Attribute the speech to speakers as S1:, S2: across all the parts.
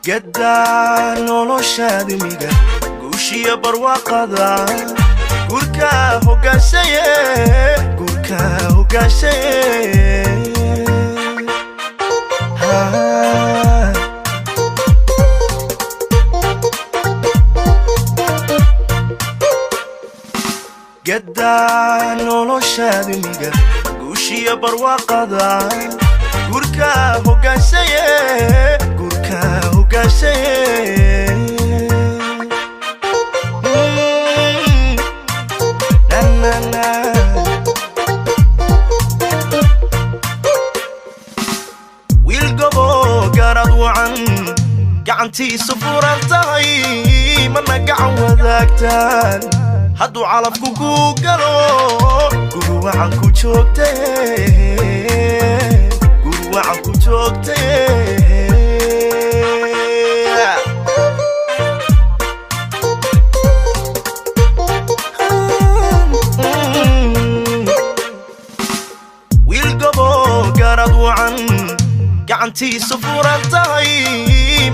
S1: قدان noloshaada miga guushiya barwaaqada gurka hogaanshaye قدان noloshaada miga guushiya barwaaqada gurka hogaanshaye wiilgabo garad wacan gacantiisa furan tahay mana gacan wadaagtaan hadduu calafku ku galo guru wacan ku joogtay gacantiisa furan tahay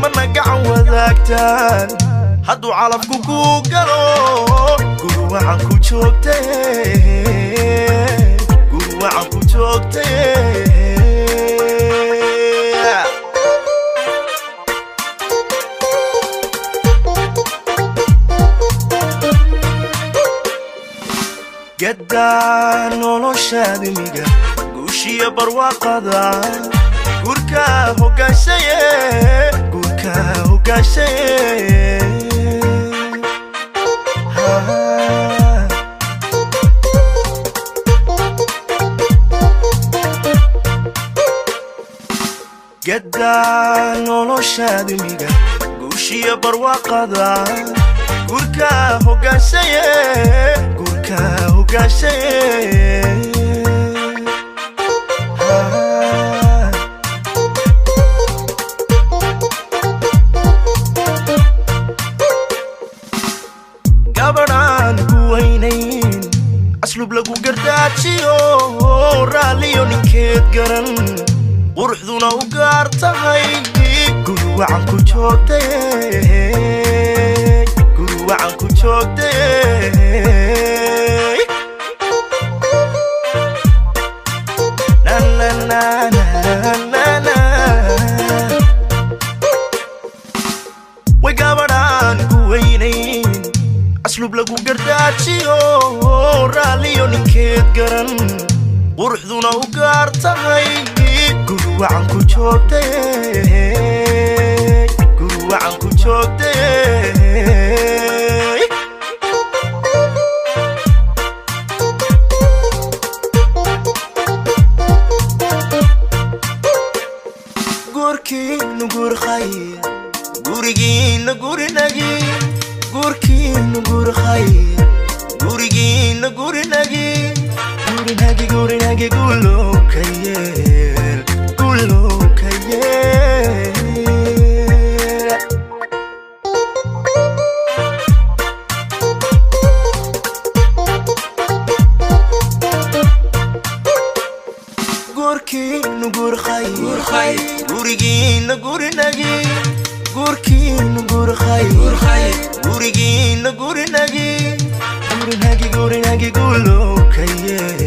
S1: mana gacan wadaagtaan hadduu calafku ku galo guru wacan ku joogtay قدان noloshaada miga guushiya barwaaqada gurka hogaanshaye قدان noloshaada miga guushiya barwaaqada gurka hogaanshaye gabadhaan ku weynayn aslub lagu gardaajiyo raaliyo ninkeed garan quruxduna u gaar tahay guru wacan ku joogtay way gabadhaan ku weynayn aslub lagu gardaajiyo raaliyo ninkeed garan quruxduna u gaar tahay guru wacan ku joogtay gurkiinu gurkhay gurigiina gurinagi gurkiinu gurkhay gurigiina gurinagi gulokayeel gurkiinu gurkhay gurigiina gurinagi gurkiinu gurkhay gurigiina gurinagi gulokayeel